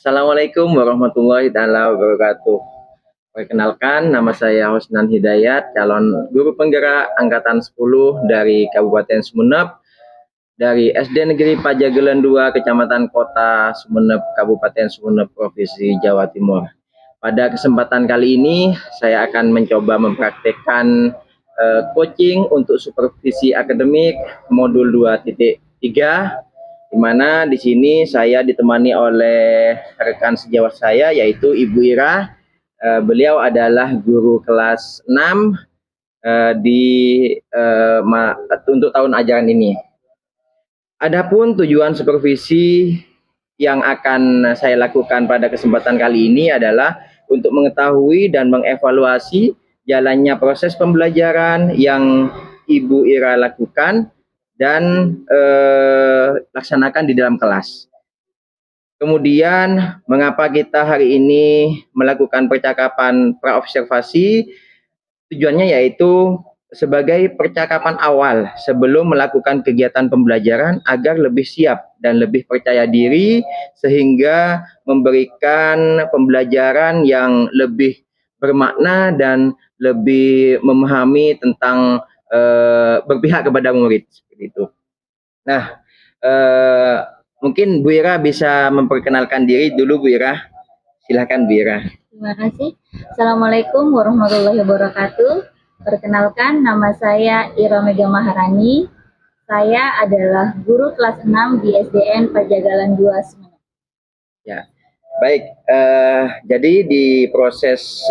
Assalamualaikum warahmatullahi taala wabarakatuh. Perkenalkan, nama saya Husnan Hidayat, calon guru penggerak angkatan 10 dari Kabupaten Sumeneb, dari SD Negeri Pajagelen 2, Kecamatan Kota Sumeneb, Kabupaten Sumeneb, Provinsi Jawa Timur. Pada kesempatan kali ini, saya akan mencoba mempraktekkan coaching untuk supervisi akademik modul 2.3, di mana di sini saya ditemani oleh rekan sejawat saya yaitu Ibu Ira. Beliau adalah guru kelas 6 untuk tahun ajaran ini. Adapun tujuan supervisi yang akan saya lakukan pada kesempatan kali ini adalah untuk mengetahui dan mengevaluasi jalannya proses pembelajaran yang Ibu Ira lakukan dan laksanakan di dalam kelas. Kemudian, mengapa kita hari ini melakukan percakapan praobservasi? Tujuannya yaitu sebagai percakapan awal sebelum melakukan kegiatan pembelajaran agar lebih siap dan lebih percaya diri sehingga memberikan pembelajaran yang lebih bermakna dan lebih memahami tentang berpihak kepada murid seperti itu. Nah, mungkin Bu Ira bisa memperkenalkan diri dulu, Bu Ira. Silahkan, Bu Ira. Terima kasih. Assalamualaikum warahmatullahi wabarakatuh. Perkenalkan, nama saya Ira Mega Maharani. Saya adalah guru kelas 6 di SDN Pajagalan 2 Sumeneb. Ya, baik. Jadi di proses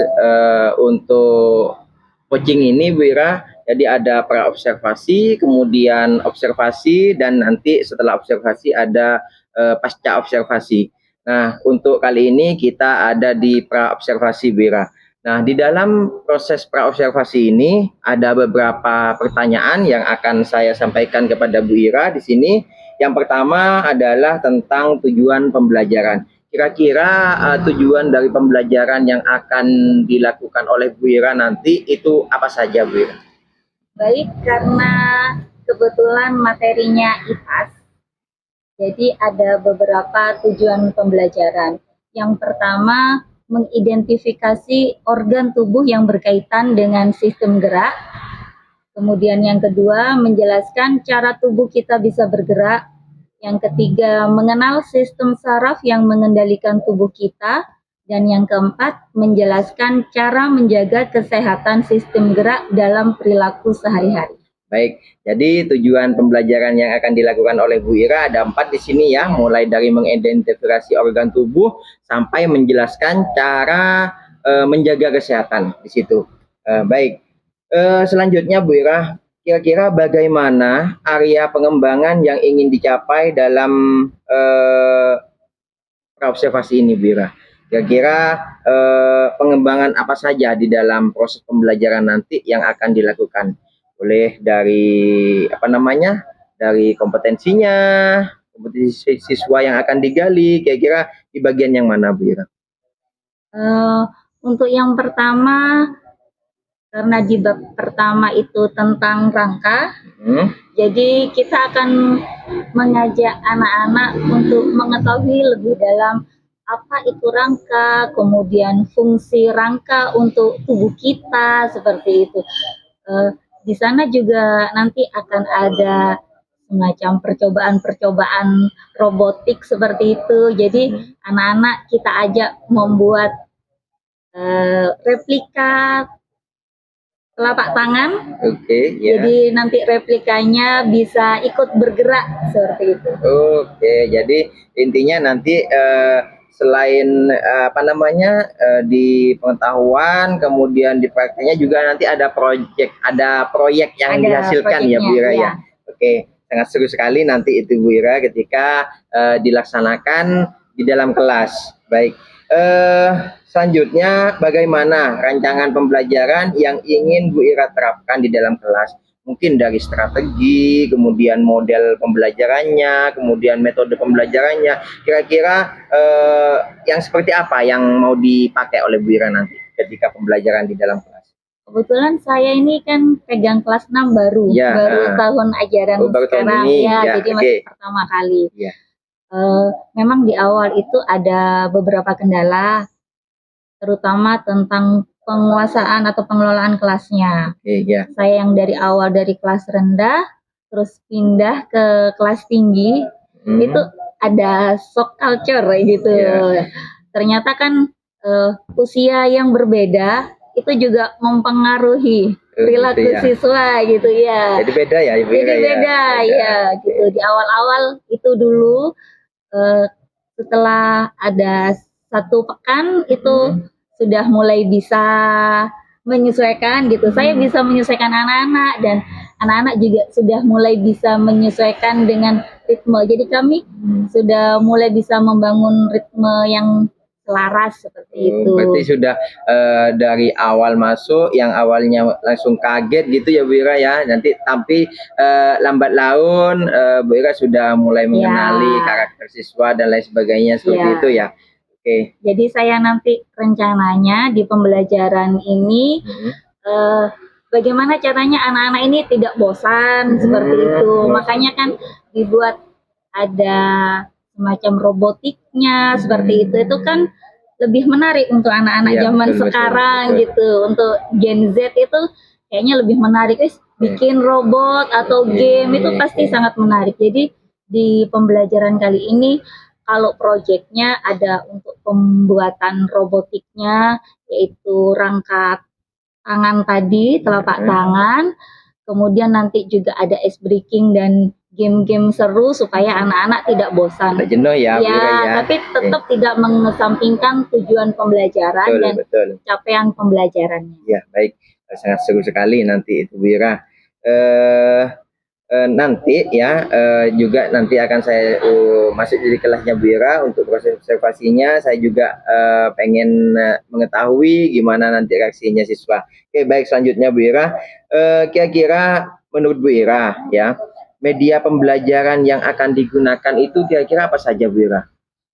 untuk coaching ini, Bu Ira, jadi ada praobservasi, kemudian observasi, dan nanti setelah observasi ada pasca observasi. Nah, untuk kali ini kita ada di praobservasi, Bu Ira. Nah, di dalam proses praobservasi ini ada beberapa pertanyaan yang akan saya sampaikan kepada Bu Ira di sini. Yang pertama adalah tentang tujuan pembelajaran. Kira-kira tujuan dari pembelajaran yang akan dilakukan oleh Bu Ira nanti itu apa saja, Bu Ira? Baik, karena kebetulan materinya IPAS, jadi ada beberapa tujuan pembelajaran. Yang pertama, mengidentifikasi organ tubuh yang berkaitan dengan sistem gerak. Kemudian yang kedua, menjelaskan cara tubuh kita bisa bergerak. Yang ketiga, mengenal sistem saraf yang mengendalikan tubuh kita. Dan yang keempat, menjelaskan cara menjaga kesehatan sistem gerak dalam perilaku sehari-hari. Baik, jadi tujuan pembelajaran yang akan dilakukan oleh Bu Ira ada 4 di sini ya, mulai dari mengidentifikasi organ tubuh sampai menjelaskan cara menjaga kesehatan di situ. Baik, selanjutnya Bu Ira, kira-kira bagaimana area pengembangan yang ingin dicapai dalam observasi ini, Bu Ira? Kira-kira pengembangan apa saja di dalam proses pembelajaran nanti yang akan dilakukan? Boleh dari dari kompetensinya, kompetensi siswa yang akan digali, kira-kira di bagian yang mana, Bu Ira? Untuk yang pertama, karena di bab pertama itu tentang rangka, jadi kita akan mengajak anak-anak untuk mengetahui lebih dalam apa itu rangka, kemudian fungsi rangka untuk tubuh kita, seperti itu. Di sana juga nanti akan ada semacam percobaan-percobaan robotik seperti itu. Jadi anak-anak kita ajak membuat replika telapak tangan. Jadi nanti replikanya bisa ikut bergerak seperti itu. Jadi intinya nanti selain di pengetahuan, kemudian di prakteknya juga nanti ada proyek yang dihasilkan ya, Bu Ira ya. Sangat seru sekali nanti itu, Bu Ira, ketika dilaksanakan di dalam kelas. Baik, selanjutnya bagaimana rancangan pembelajaran yang ingin Bu Ira terapkan di dalam kelas? Mungkin dari strategi, kemudian model pembelajarannya, kemudian metode pembelajarannya. Kira-kira yang seperti apa yang mau dipakai oleh Bu Ira nanti ketika pembelajaran di dalam kelas? Kebetulan saya ini kan pegang kelas 6 baru tahun ajaran sekarang, jadi masih pertama kali. Memang di awal itu ada beberapa kendala, terutama tentang penguasaan atau pengelolaan kelasnya. Ya. Saya yang dari awal dari kelas rendah, terus pindah ke kelas tinggi, itu ada shock culture gitu. Ternyata kan usia yang berbeda itu juga mempengaruhi perilaku siswa gitu ya. Jadi beda ya, Ibu Jadi Ira, beda ya gitu. Di awal-awal itu dulu, setelah ada 1 pekan itu sudah mulai bisa menyesuaikan gitu. Saya bisa menyesuaikan anak-anak dan anak-anak juga sudah mulai bisa menyesuaikan dengan ritme. Jadi kami sudah mulai bisa membangun ritme yang selaras seperti itu. Berarti sudah dari awal masuk yang awalnya langsung kaget gitu ya Bu Ira ya. Nanti tapi lambat laun Bu Ira sudah mulai mengenali karakter siswa dan lain sebagainya seperti itu ya. Oke. Jadi saya nanti rencananya di pembelajaran ini bagaimana caranya anak-anak ini tidak bosan seperti itu. Makanya kan dibuat ada semacam robotiknya seperti itu. Itu kan lebih menarik untuk anak-anak zaman sekarang gitu. Untuk Gen Z itu kayaknya lebih menarik. Bikin robot atau game itu pasti sangat menarik. Jadi di pembelajaran kali ini kalau proyeknya ada untuk pembuatan robotiknya, yaitu rangka tangan tadi, telapak tangan, kemudian nanti juga ada ice breaking dan game-game seru supaya anak-anak tidak bosan. Tidak jenuh ya, tapi tetap tidak mengesampingkan tujuan pembelajaran dan capaian pembelajarannya. Ya, baik. Sangat seru sekali nanti itu Bu Ira. Nanti ya juga nanti akan saya masuk di kelasnya Bu Ira untuk proses observasinya. Saya juga pengen mengetahui gimana nanti reaksinya siswa. Oke, baik, selanjutnya Bu Ira, kira-kira menurut Bu Ira ya, media pembelajaran yang akan digunakan itu kira-kira apa saja Bu Ira?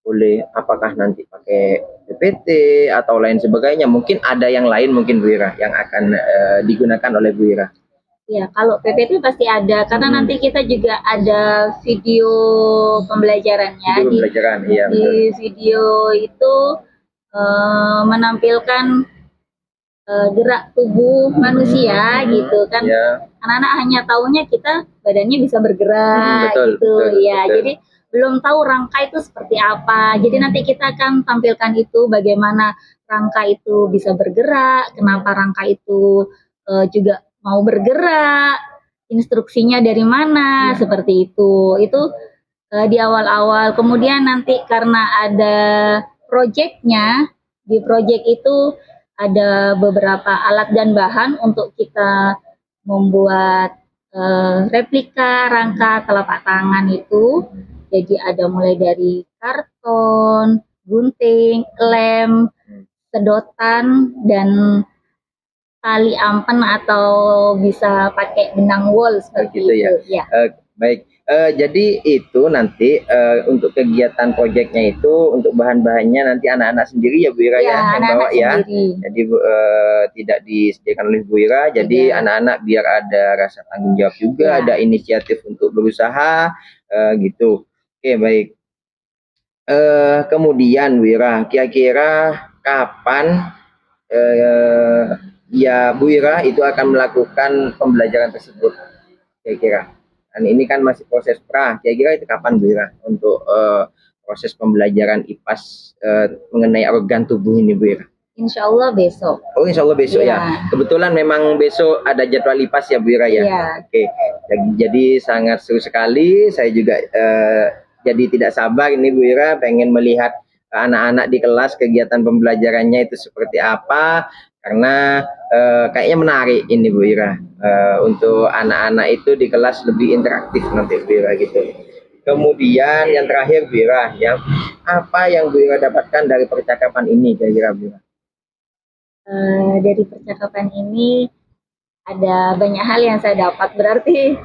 Boleh apakah nanti pakai PPT atau lain sebagainya? Mungkin ada yang lain mungkin Bu Ira yang akan digunakan oleh Bu Ira. Ya, kalau PPT pasti ada karena nanti kita juga ada video pembelajarannya. Di video itu menampilkan gerak tubuh manusia gitu kan. Anak-anak hanya taunya kita badannya bisa bergerak betul. Jadi belum tahu rangka itu seperti apa. Jadi nanti kita akan tampilkan itu bagaimana rangka itu bisa bergerak, kenapa rangka itu juga mau bergerak, instruksinya dari mana, seperti itu. Itu di awal-awal. Kemudian nanti karena ada proyeknya, di proyek itu ada beberapa alat dan bahan untuk kita membuat replika rangka telapak tangan itu. Jadi ada mulai dari karton, gunting, lem, sedotan, dan tali ampen atau bisa pakai benang wol seperti itu ya. Baik, jadi itu nanti untuk kegiatan proyeknya itu untuk bahan-bahannya nanti anak-anak sendiri ya Bu Ira yang bawa ya. Jadi tidak disediakan oleh Bu Ira. Jadi anak-anak biar ada rasa tanggung jawab juga, ada inisiatif untuk berusaha gitu. Oke, baik. Kemudian Bu Ira, kira-kira kapan ya Bu Ira itu akan melakukan pembelajaran tersebut kira-kira? Dan ini kan masih proses pra, kira-kira itu kapan Bu Ira untuk proses pembelajaran IPAS mengenai organ tubuh ini Bu Ira? Insya Allah besok. Oh, insya Allah besok ya. Kebetulan memang besok ada jadwal IPAS ya Bu Ira ya. Oke. Jadi sangat seru sekali. Saya juga jadi tidak sabar ini Bu Ira pengen melihat anak-anak di kelas kegiatan pembelajarannya itu seperti apa. Karena kayaknya menarik ini Bu Ira, untuk anak-anak itu di kelas lebih interaktif nanti Bu Ira gitu. Kemudian yang terakhir Bu Ira ya, apa yang Bu Ira dapatkan dari percakapan ini kira-kira Bu Ira? Dari percakapan ini ada banyak hal yang saya dapat, berarti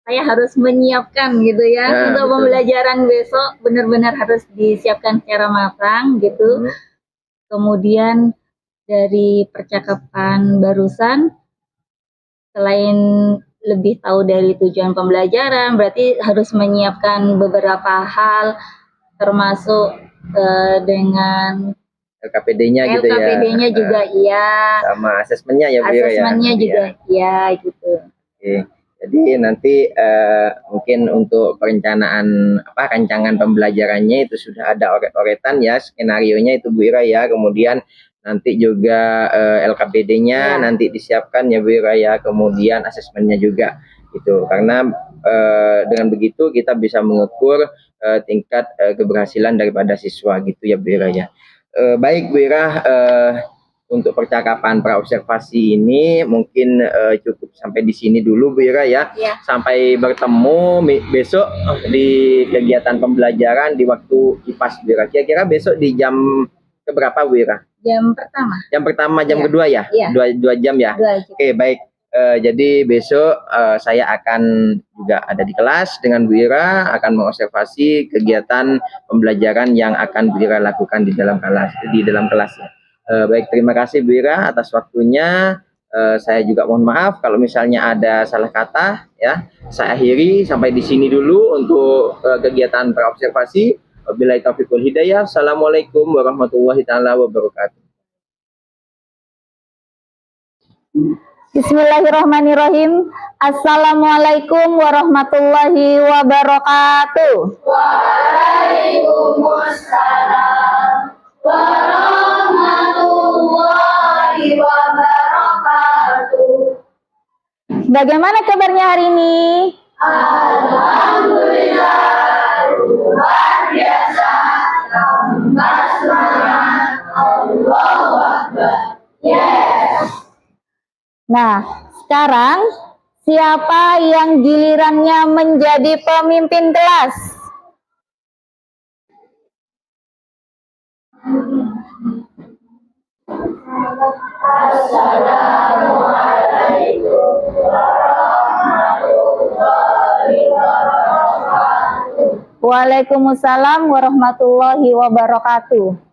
saya harus menyiapkan gitu ya untuk pembelajaran besok, benar-benar harus disiapkan secara matang gitu. Kemudian dari percakapan barusan, selain lebih tahu dari tujuan pembelajaran, berarti harus menyiapkan beberapa hal, termasuk dengan LKPD-nya gitu ya. LKPD-nya juga iya, Sama asesmennya ya Bu Ira ya. asesmennya juga iya gitu. Oke. Jadi nanti mungkin untuk perencanaan rancangan pembelajarannya itu sudah ada oret-oretan ya, skenarionya itu Bu Ira ya. Kemudian nanti juga LKPD-nya Ya. nanti disiapkan ya Bu Ira ya. Kemudian asesmennya juga gitu. Karena dengan begitu kita bisa mengukur tingkat keberhasilan daripada siswa gitu ya Bu Ira ya. Baik Bu Ira, untuk percakapan praobservasi ini mungkin cukup sampai di sini dulu Bu Ira ya. Ya. Sampai bertemu besok di kegiatan pembelajaran di waktu IPAS Bu Ira. Kira-kira besok di jam keberapa Bu Ira? Jam pertama. Jam pertama, jam Ya. kedua ya? Ya. Dua jam ya? 2 jam. Oke, baik. Jadi besok saya akan juga ada di kelas dengan Bu Ira, akan mengobservasi kegiatan pembelajaran yang akan Bu Ira lakukan di dalam kelas ya. Baik, terima kasih Bu Ira atas waktunya. Saya juga mohon maaf kalau misalnya ada salah kata ya. Saya akhiri sampai di sini dulu untuk kegiatan praobservasi. Wabillahi taufiq wal hidayah. Assalamualaikum warahmatullahi taala wabarakatuh. Bismillahirrahmanirrahim. Assalamualaikum warahmatullahi wabarakatuh. Waalaikumsalam warahmatullahi wabarakatuh. Bagaimana kabarnya hari ini? Alhamdulillah, luar biasa. Tambah semangat. Allahu Akbar. Yes. Nah, sekarang siapa yang gilirannya menjadi pemimpin kelas? Assalamualaikum warahmatullahi wabarakatuh. Waalaikumsalam warahmatullahi wabarakatuh.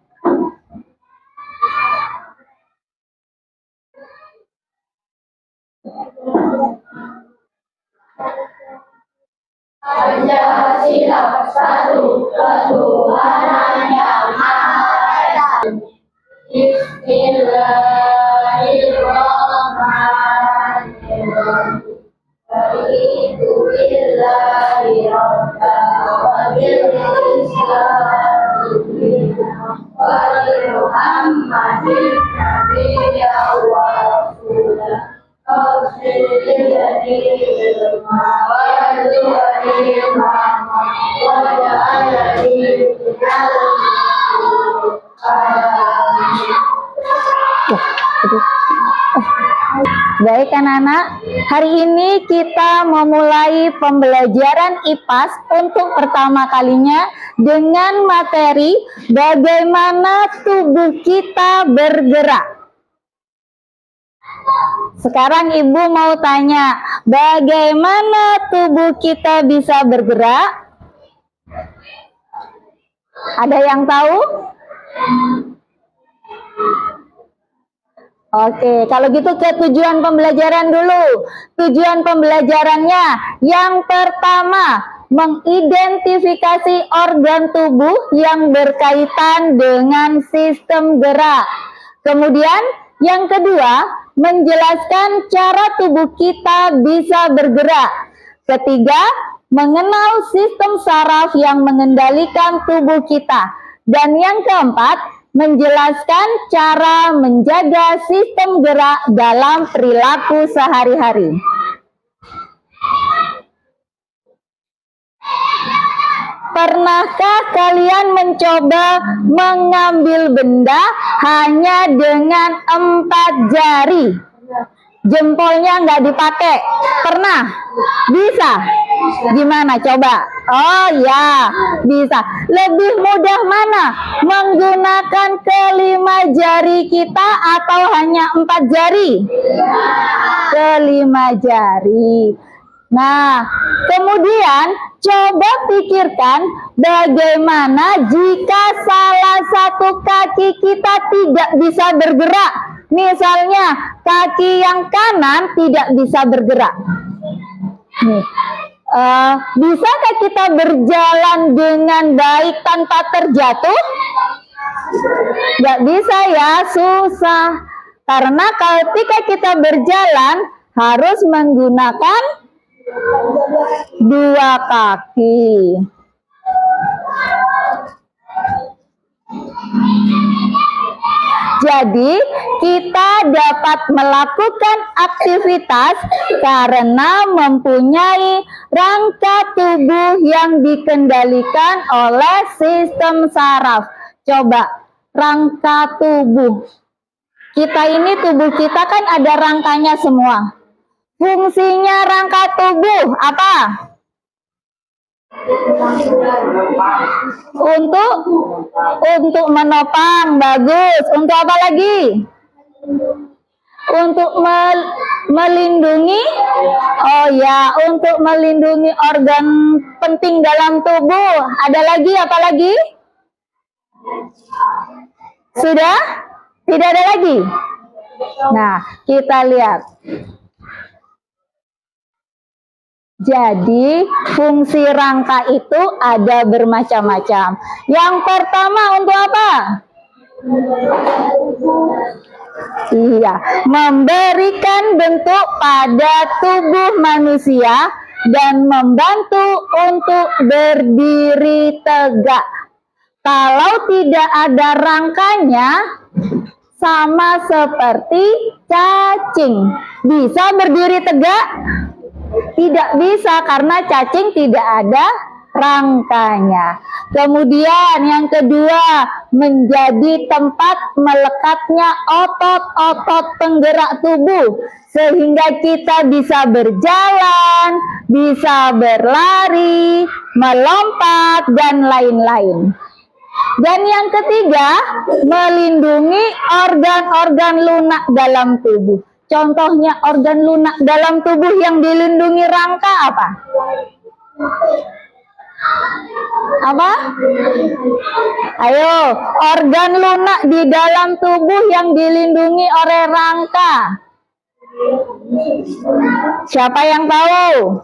Pancasila satu ketuhanan yang maha esa. Bismillahirrahmanirrahim. Raditu billahi rabban wa bil islami wa bi Muhammadin nabiyyan wa rasulah. Baik anak-anak, hari ini kita memulai pembelajaran IPAS untuk pertama kalinya dengan materi bagaimana tubuh kita bergerak. Sekarang Ibu mau tanya, bagaimana tubuh kita bisa bergerak? Ada yang tahu? Oke, kalau gitu ke tujuan pembelajaran dulu. Tujuan pembelajarannya yang pertama, mengidentifikasi organ tubuh yang berkaitan dengan sistem gerak. Kemudian yang kedua, menjelaskan cara tubuh kita bisa bergerak. Ketiga, mengenal sistem saraf yang mengendalikan tubuh kita. Dan yang keempat, menjelaskan cara menjaga sistem gerak dalam perilaku sehari-hari. Pernahkah kalian mencoba mengambil benda hanya dengan 4 jari? Jempolnya nggak dipakai. Pernah? Bisa? Gimana coba? Oh ya, bisa. Lebih mudah mana? Menggunakan kelima jari kita atau hanya 4 jari? Kelima jari. Nah, kemudian coba pikirkan bagaimana jika salah satu kaki kita tidak bisa bergerak. Misalnya, kaki yang kanan tidak bisa bergerak. Nih, bisakah kita berjalan dengan baik tanpa terjatuh? Nggak bisa ya, susah. Karena ketika kita berjalan harus menggunakan dua kaki. Jadi, kita dapat melakukan aktivitas karena mempunyai rangka tubuh yang dikendalikan oleh sistem saraf. Coba, rangka tubuh. Kita ini, tubuh kita kan ada rangkanya semua. Fungsinya rangka tubuh apa? Untuk menopang, bagus. Untuk apa lagi? Untuk melindungi, oh ya, untuk melindungi organ penting dalam tubuh. Ada lagi, apa lagi? Sudah? Tidak ada lagi? Nah, kita lihat. Jadi, fungsi rangka itu ada bermacam-macam. Yang pertama untuk apa? Iya, memberikan bentuk pada tubuh manusia dan membantu untuk berdiri tegak. Kalau tidak ada rangkanya, sama seperti cacing. Bisa berdiri tegak? Tidak bisa karena cacing tidak ada rangkanya. Kemudian yang kedua, menjadi tempat melekatnya otot-otot penggerak tubuh sehingga kita bisa berjalan, bisa berlari, melompat dan lain-lain. Dan yang ketiga, melindungi organ-organ lunak dalam tubuh. Contohnya organ lunak dalam tubuh yang dilindungi rangka apa? Apa? Ayo, organ lunak di dalam tubuh yang dilindungi oleh rangka. Siapa yang tahu?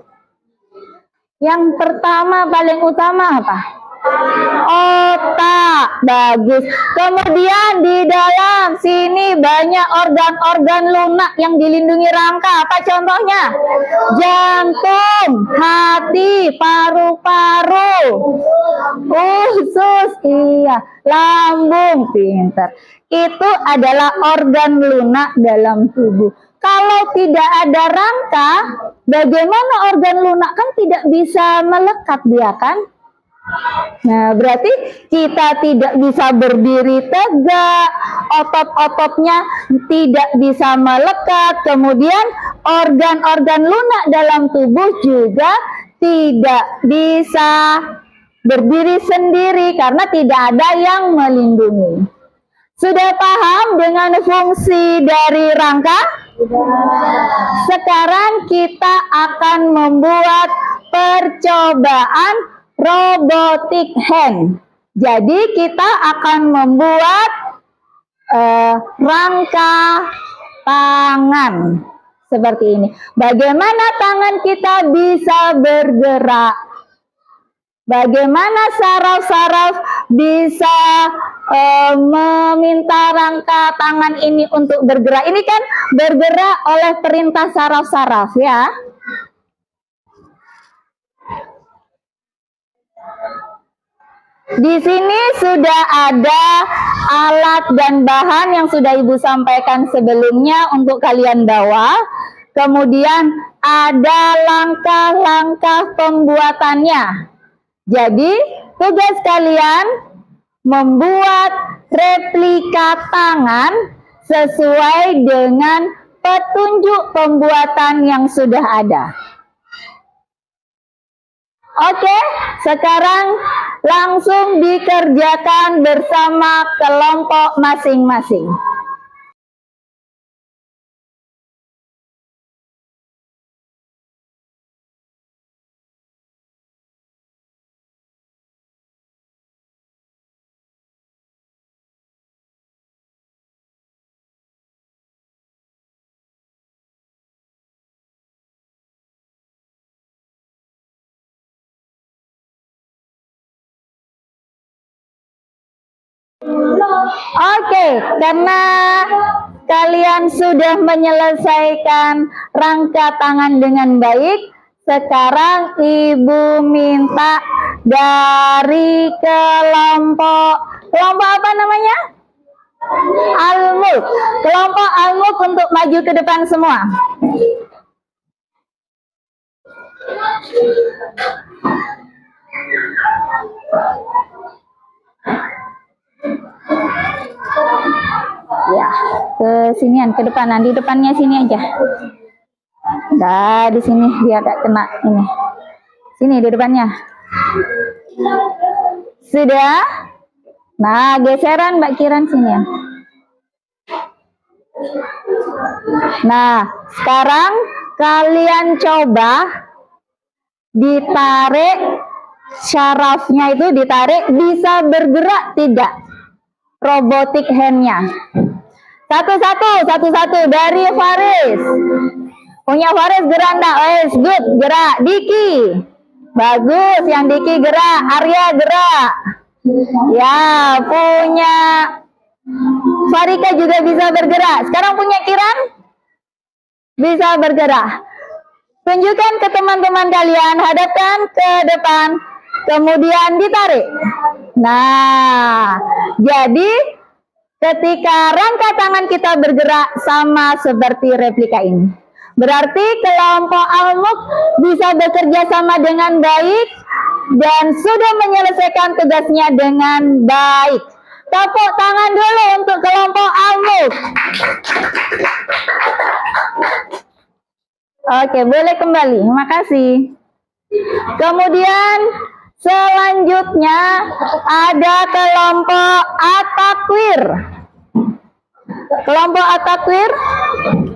Yang pertama paling utama apa? Otak, bagus. Kemudian di dalam sini banyak organ-organ lunak yang dilindungi rangka. Apa contohnya? Jantung, hati, paru-paru, usus, iya, lambung, pintar. Itu adalah organ lunak dalam tubuh. Kalau tidak ada rangka, bagaimana organ lunak kan tidak bisa melekat dia kan? Nah, berarti kita tidak bisa berdiri tegak, otot-ototnya tidak bisa melekat, kemudian organ-organ lunak dalam tubuh juga tidak bisa berdiri sendiri karena tidak ada yang melindungi. Sudah paham dengan fungsi dari rangka? Sekarang kita akan membuat percobaan robotic hand. Jadi kita akan membuat rangka tangan seperti ini. Bagaimana tangan kita bisa bergerak? Bagaimana saraf-saraf bisa meminta rangka tangan ini untuk bergerak? Ini kan bergerak oleh perintah saraf-saraf ya. Di sini sudah ada alat dan bahan yang sudah Ibu sampaikan sebelumnya untuk kalian bawa. Kemudian ada langkah-langkah pembuatannya. Jadi, tugas kalian membuat replika tangan sesuai dengan petunjuk pembuatan yang sudah ada. Oke, sekarang langsung dikerjakan bersama kelompok masing-masing. Oke, karena kalian sudah menyelesaikan rangka tangan dengan baik, sekarang Ibu minta dari kelompok apa namanya? Al-Mulk. Kelompok Al-Mulk untuk maju ke depan semua. Ya, ke sinian, ke depanan, di depannya sini aja. Nah, di sini biar gak kena ini. Sini di depannya. Sudah? Nah, geseran Mbak Kiran sini ya. Nah, sekarang kalian coba ditarik syarafnya itu, ditarik, bisa bergerak tidak? Robotic hand-nya. Satu-satu dari Faris. Punya Faris gerak enggak? Wes, good, gerak. Diki. Bagus, yang Diki gerak. Arya gerak. Ya, punya Farika juga bisa bergerak. Sekarang punya Kiran bisa bergerak. Tunjukkan ke teman-teman kalian, hadapkan ke depan, kemudian ditarik. Nah, jadi ketika rangka tangan kita bergerak sama seperti replika ini, berarti kelompok Al-Mulk bisa bekerja sama dengan baik dan sudah menyelesaikan tugasnya dengan baik. Tepuk tangan dulu untuk kelompok Al-Mulk. Oke, boleh kembali. Makasih. Kemudian selanjutnya ada kelompok At-Takwir. Kelompok At-Takwir.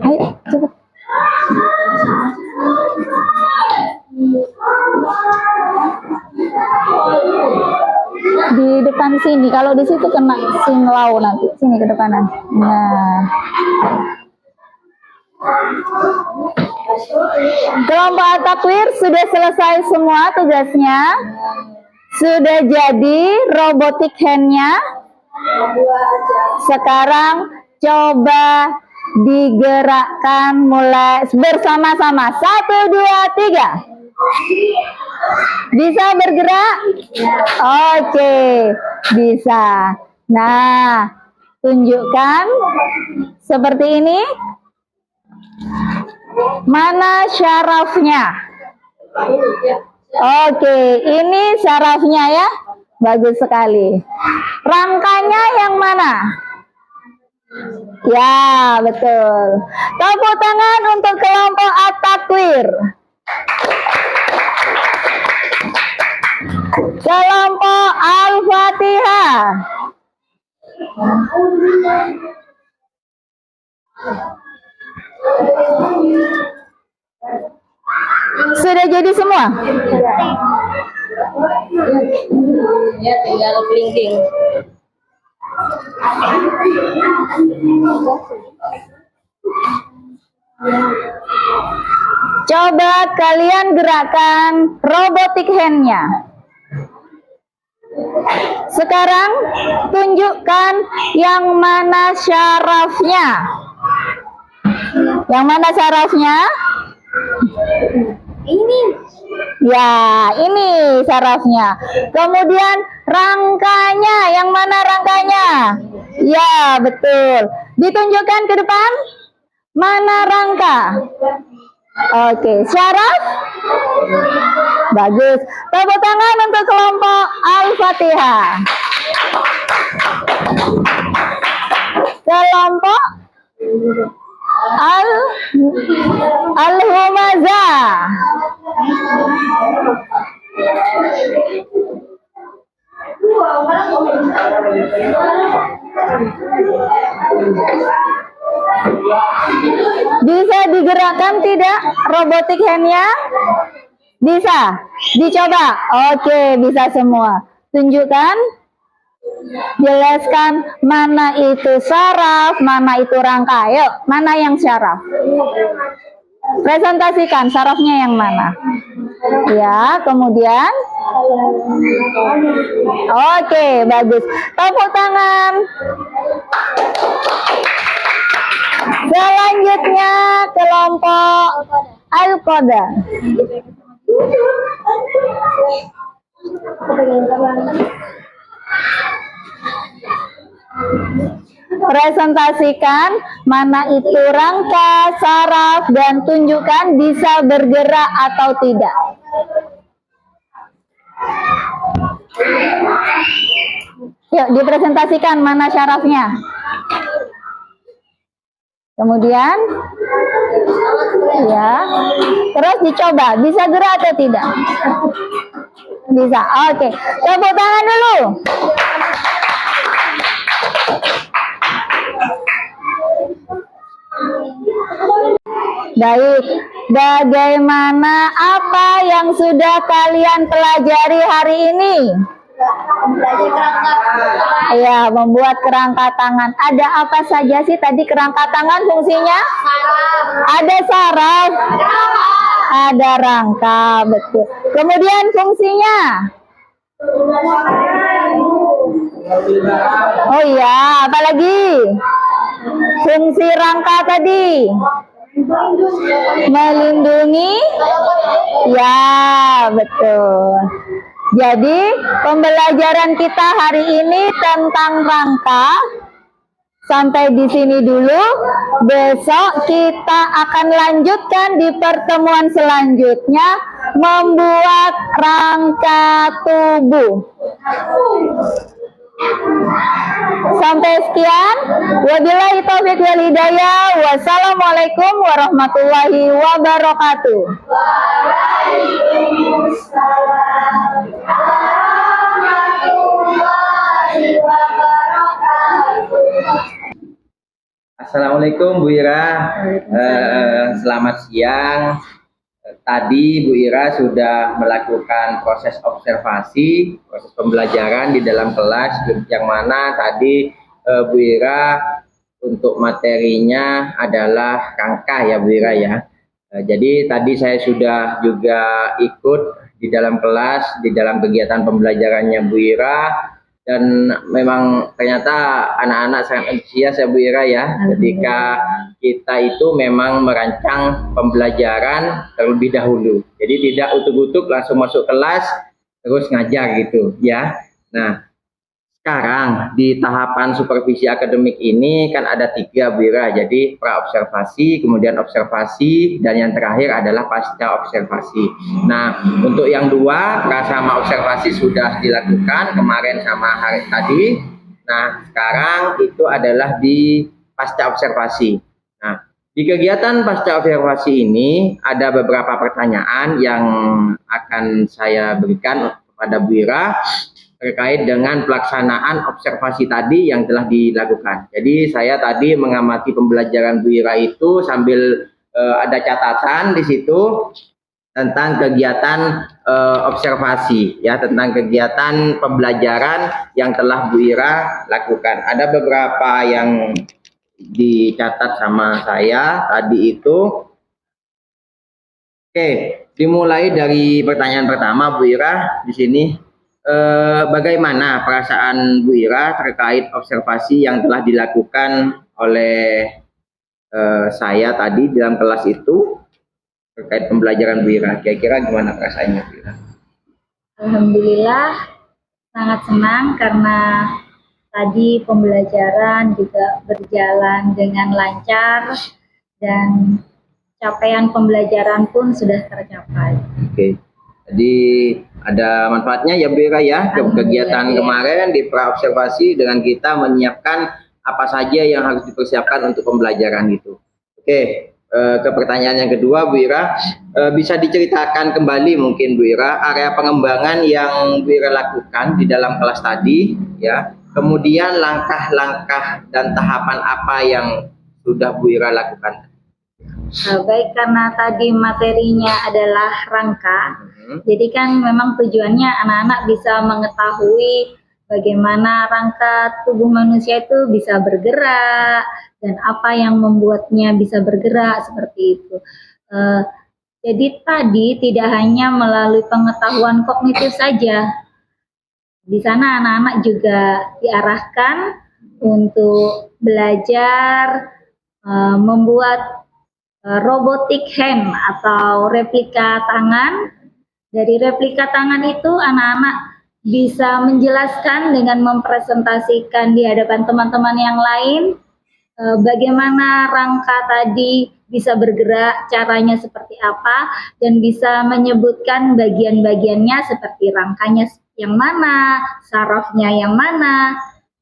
Ayo, cepat. Di depan sini, kalau di situ kena singlau nanti. Sini ke depanan. Nah. Kelompok At-Takwir sudah selesai semua tugasnya. Sudah jadi robotic hand-nya. Sekarang coba digerakkan mulai bersama-sama. 1, 2, 3. Bisa bergerak? Oke, bisa. Nah, tunjukkan seperti ini. Mana syarafnya? Oke, ini syarafnya ya. Bagus sekali. Rangkanya yang mana? Ya, betul. Tepuk tangan untuk kelompok At-Takwir. Kelompok Al-Fatihah. Sudah jadi semua? Ya, tinggal kelingking. Coba kalian gerakkan robotic hand-nya. Sekarang tunjukkan yang mana syarafnya. Yang mana syarafnya? Ini. Ya, ini syarafnya. Kemudian rangkanya, yang mana rangkanya? Ya, betul. Ditunjukkan ke depan. Mana rangka? Oke, syaraf. Bagus. Tepuk tangan untuk kelompok Al-Fatihah. Kelompok Al-Humazah. Bisa digerakkan tidak robotic hand-nya? Bisa? Dicoba? Oke, bisa semua. Tunjukkan. Jelaskan mana itu syaraf, mana itu rangka. Yuk, mana yang syaraf? Presentasikan syarafnya yang mana. Ya, kemudian oke, bagus. Tepuk tangan. Selanjutnya kelompok Al-Qada. Presentasikan mana itu rangka, saraf, dan tunjukkan bisa bergerak atau tidak. Yuk, dipresentasikan mana syarafnya. Kemudian, ya, terus dicoba, bisa gerak atau tidak? Bisa, oke. Tepuk tangan dulu. Baik, bagaimana apa yang sudah kalian pelajari hari ini? Ya, membuat kerangka tangan. Ada apa saja sih tadi kerangka tangan fungsinya? Ada saraf, ada rangka, betul. Kemudian fungsinya? Oh iya, apalagi? Fungsi rangka tadi? Melindungi? Ya, betul. Jadi, pembelajaran kita hari ini tentang rangka sampai di sini dulu. Besok kita akan lanjutkan di pertemuan selanjutnya membuat rangka tubuh. Sampai sekian. Wabillahi taufiq wal hidayah. Wassalamualaikum warahmatullahi wabarakatuh. Assalamualaikum Bu Ira. Selamat siang. Tadi Bu Ira sudah melakukan proses observasi, proses pembelajaran di dalam kelas, yang mana tadi Bu Ira untuk materinya adalah rangka ya Bu Ira ya. Jadi tadi saya sudah juga ikut di dalam kelas, di dalam kegiatan pembelajarannya Bu Ira, dan memang ternyata anak-anak sangat antusias ya Bu Ira ya, ketika kita itu memang merancang pembelajaran terlebih dahulu. Jadi tidak utuk-utuk langsung masuk kelas terus ngajar gitu ya. Nah, sekarang di tahapan supervisi akademik ini kan ada 3 Bu Ira. Jadi pra-observasi, kemudian observasi, dan yang terakhir adalah pasca observasi. Nah, untuk yang 2, pra sama observasi sudah dilakukan kemarin sama hari tadi. Nah, sekarang itu adalah di pasca observasi. Nah, di kegiatan pasca observasi ini ada beberapa pertanyaan yang akan saya berikan kepada Bu Ira terkait dengan pelaksanaan observasi tadi yang telah dilakukan. Jadi saya tadi mengamati pembelajaran Bu Ira itu sambil ada catatan di situ tentang kegiatan observasi ya, tentang kegiatan pembelajaran yang telah Bu Ira lakukan. Ada beberapa yang dicatat sama saya tadi itu. Oke, dimulai dari pertanyaan pertama Bu Ira di sini. Bagaimana perasaan Bu Ira terkait observasi yang telah dilakukan oleh saya tadi dalam kelas itu terkait pembelajaran Bu Ira? Kira-kira gimana perasaannya Bu Ira? Alhamdulillah sangat senang karena tadi pembelajaran juga berjalan dengan lancar dan capaian pembelajaran pun sudah tercapai. Oke. Jadi ada manfaatnya ya Bu Ira ya, kegiatan kemarin di pra-observasi dengan kita menyiapkan apa saja yang harus dipersiapkan untuk pembelajaran itu. Oke, ke pertanyaan yang kedua Bu Ira, bisa diceritakan kembali mungkin Bu Ira area pengembangan yang Bu Ira lakukan di dalam kelas tadi ya, kemudian langkah-langkah dan tahapan apa yang sudah Bu Ira lakukan. Baik, karena tadi materinya adalah rangka, jadi kan memang tujuannya anak-anak bisa mengetahui bagaimana rangka tubuh manusia itu bisa bergerak dan apa yang membuatnya bisa bergerak seperti itu. Jadi tadi tidak hanya melalui pengetahuan kognitif saja. Di sana anak-anak juga diarahkan untuk belajar membuat robotic hand atau replika tangan. Dari replika tangan itu anak-anak bisa menjelaskan dengan mempresentasikan di hadapan teman-teman yang lain bagaimana rangka tadi bisa bergerak, caranya seperti apa, dan bisa menyebutkan bagian-bagiannya seperti rangkanya yang mana, sarafnya yang mana.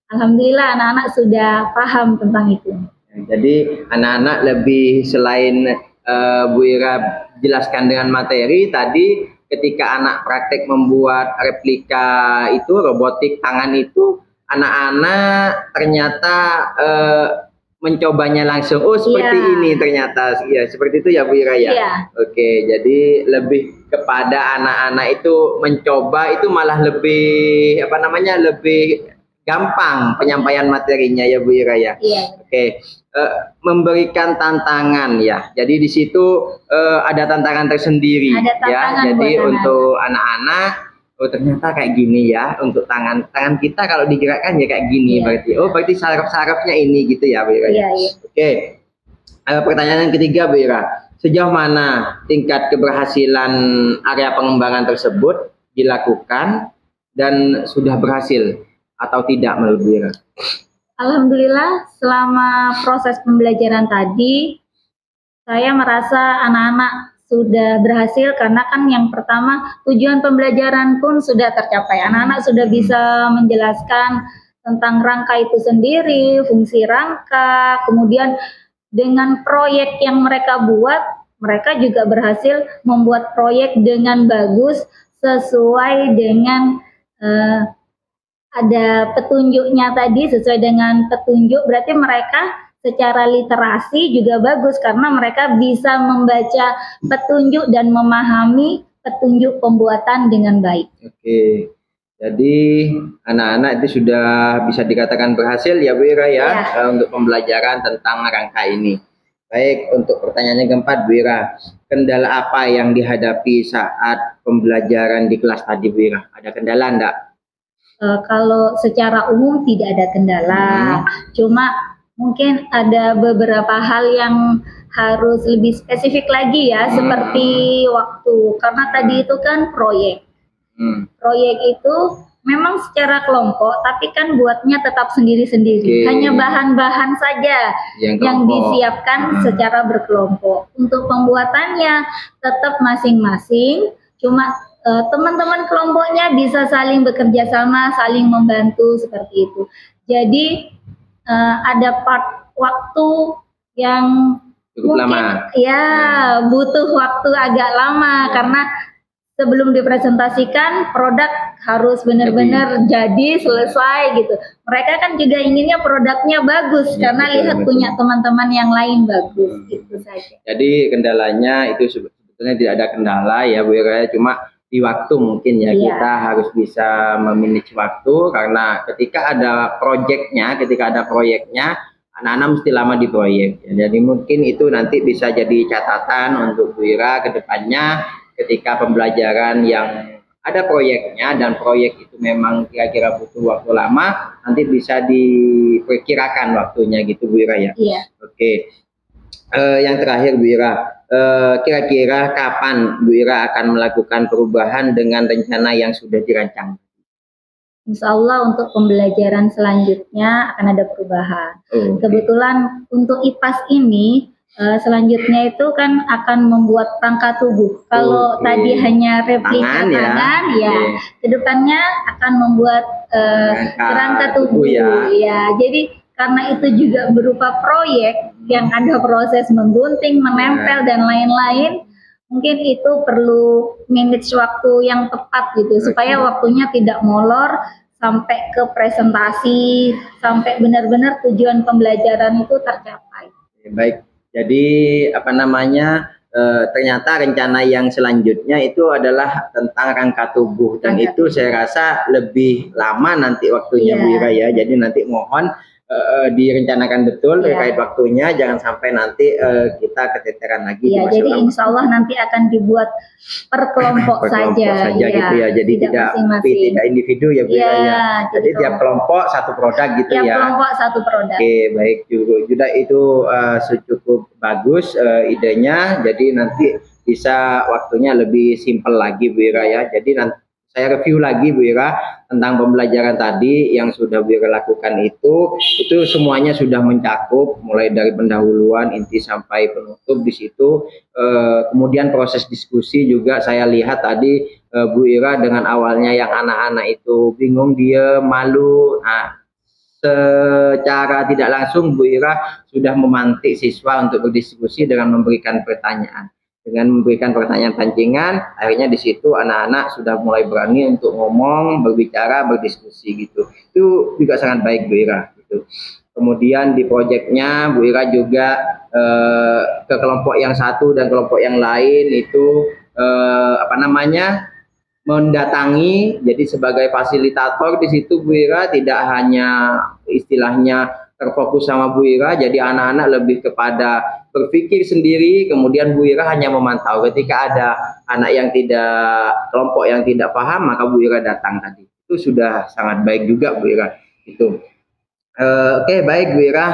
Alhamdulillah anak-anak sudah paham tentang itu. Jadi anak-anak lebih selain Bu Ira jelaskan dengan materi tadi, ketika anak praktek membuat replika itu robotik tangan itu, anak-anak ternyata mencobanya langsung. Oh seperti ini ternyata, ya seperti itu ya Bu Ira ya. Oke, jadi lebih kepada anak-anak itu mencoba itu malah lebih lebih gampang penyampaian materinya ya Bu Ira ya. Oke, memberikan tantangan ya. Jadi di situ ada tantangan tersendiri ya. Jadi untuk anak-anak, oh ternyata kayak gini ya untuk tangan kita kalau digerakkan ya kayak gini berarti. Oh berarti saraf-sarafnya ini gitu ya Bu Ira. Oke. Pertanyaan yang ketiga Bu Ira, sejauh mana tingkat keberhasilan area pengembangan tersebut dilakukan dan sudah berhasil atau tidak menurut Bu Ira? Alhamdulillah selama proses pembelajaran tadi saya merasa anak-anak sudah berhasil karena kan yang pertama tujuan pembelajaran pun sudah tercapai. Anak-anak sudah bisa menjelaskan tentang rangka itu sendiri, fungsi rangka, kemudian dengan proyek yang mereka buat, mereka juga berhasil membuat proyek dengan bagus sesuai dengan ada petunjuknya tadi, sesuai dengan petunjuk, berarti mereka secara literasi juga bagus karena mereka bisa membaca petunjuk dan memahami petunjuk pembuatan dengan baik. Oke, jadi anak-anak itu sudah bisa dikatakan berhasil ya Bu Ira ya, untuk pembelajaran tentang rangka ini. Baik, untuk pertanyaan yang keempat Bu Ira, kendala apa yang dihadapi saat pembelajaran di kelas tadi Bu Ira? Ada kendala enggak? Kalau secara umum tidak ada kendala, cuma mungkin ada beberapa hal yang harus lebih spesifik lagi ya, seperti waktu, karena tadi itu kan proyek. Proyek itu memang secara kelompok, tapi kan buatnya tetap sendiri-sendiri. Hanya bahan-bahan saja yang disiapkan secara berkelompok. Untuk pembuatannya tetap masing-masing, cuma teman-teman kelompoknya bisa saling bekerja sama, saling membantu seperti itu. Jadi ada part waktu yang cukup mungkin lama. Butuh waktu agak lama karena sebelum dipresentasikan produk harus benar-benar jadi selesai gitu. Mereka kan juga inginnya produknya bagus karena lihat punya teman-teman yang lain bagus gitu saja. Jadi kendalanya itu sebetulnya tidak ada kendala ya Bu Ira, cuma di waktu mungkin ya kita harus bisa memanage waktu karena ketika ada proyeknya anak-anak mesti lama di proyek ya. Jadi mungkin itu nanti bisa jadi catatan untuk Bu Ira ke depannya ketika pembelajaran yang ada proyeknya dan proyek itu memang kira-kira butuh waktu lama, nanti bisa diperkirakan waktunya gitu Bu Ira ya. Oke. Yang terakhir Bu Ira, kira-kira kapan Bu Ira akan melakukan perubahan dengan rencana yang sudah dirancang? Insya Allah untuk pembelajaran selanjutnya akan ada perubahan. Kebetulan untuk IPAS ini selanjutnya itu kan akan membuat rangka tubuh. Kalau tadi hanya replika tangan kedepannya akan membuat rangka tubuh ya. Jadi karena itu juga berupa proyek yang ada proses menggunting, menempel dan lain-lain, mungkin itu perlu manage waktu yang tepat gitu supaya waktunya tidak molor sampai ke presentasi, sampai benar-benar tujuan pembelajaran itu tercapai. Baik. Jadi ternyata rencana yang selanjutnya itu adalah tentang rangka tubuh dan itu saya rasa lebih lama nanti waktunya Bu Ira ya. Jadi nanti mohon direncanakan betul Iya. terkait waktunya, jangan sampai nanti kita keteteran lagi di Iya, masa jadi lama. insya Allah nanti akan dibuat per kelompok Per kelompok saja, saja gitu ya, jadi tidak masing-masing. tidak individu ya Bu Iya, Ira ya. Jadi tiap kelompok. kelompok satu produk gitu Tiap ya. kelompok satu produk. Oke, baik juga itu cukup bagus idenya. Jadi nanti bisa waktunya lebih simpel lagi Bu Ira ya. Jadi nanti saya review lagi Bu Ira tentang pembelajaran tadi yang sudah Bu Ira lakukan itu semuanya sudah mencakup mulai dari pendahuluan inti sampai penutup di situ. Kemudian proses diskusi juga saya lihat tadi Bu Ira dengan awalnya yang anak-anak itu bingung, dia malu. Nah, secara tidak langsung Bu Ira sudah memantik siswa untuk berdiskusi dengan memberikan pertanyaan. Dengan memberikan pertanyaan pancingan, akhirnya di situ anak-anak sudah mulai berani untuk ngomong, berbicara, berdiskusi gitu. Itu juga sangat baik Bu Ira gitu. Kemudian di proyeknya Bu Ira juga ke kelompok yang satu dan kelompok yang lain itu mendatangi, jadi sebagai fasilitator di situ Bu Ira tidak hanya istilahnya terfokus sama Bu Ira, jadi anak-anak lebih kepada berpikir sendiri, kemudian Bu Ira hanya memantau. Ketika ada anak yang kelompok yang tidak paham, maka Bu Ira datang tadi. Itu sudah sangat baik juga Bu Ira. Itu. Oke, baik Bu Ira,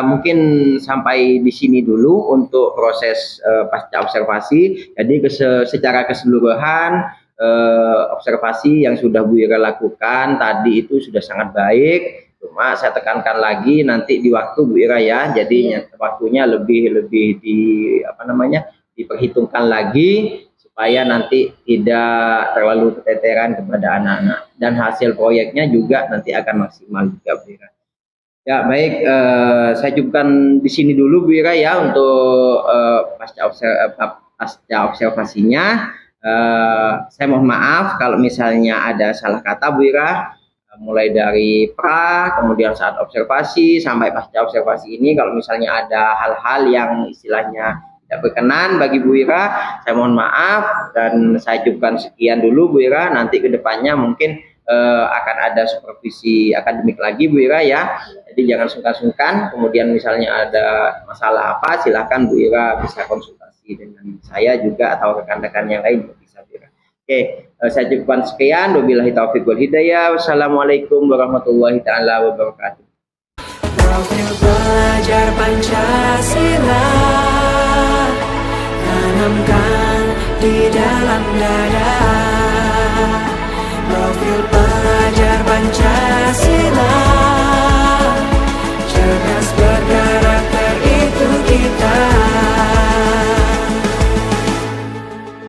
mungkin sampai di sini dulu untuk proses pasca observasi. Jadi secara keseluruhan observasi yang sudah Bu Ira lakukan tadi itu sudah sangat baik. Cuma saya tekankan lagi nanti di waktu Bu Ira ya. Jadi waktunya lebih diperhitungkan lagi supaya nanti tidak terlalu keteteran kepada anak-anak, dan hasil proyeknya juga nanti akan maksimal juga Bu Ira. Ya baik, saya cukupkan di sini dulu Bu Ira ya untuk pasca observasinya. Saya mohon maaf kalau misalnya ada salah kata Bu Ira, mulai dari kemudian saat observasi sampai pasca observasi ini. Kalau misalnya ada hal-hal yang istilahnya tidak berkenan bagi Bu Ira, saya mohon maaf, dan saya cukupkan sekian dulu Bu Ira. Nanti kedepannya mungkin akan ada supervisi akademik lagi Bu Ira ya. Jadi jangan sungkan-sungkan. Kemudian misalnya ada masalah apa, silahkan Bu Ira bisa konsultasi dengan saya juga atau rekan-rekan yang lain juga bisa Bu Ira. Oke, saya cukupkan sekian. Wabillahi taufiq wal hidayah. Wassalamualaikum warahmatullahi taala wabarakatuh. Profil pelajar Pancasila tanamkan di dalam dada.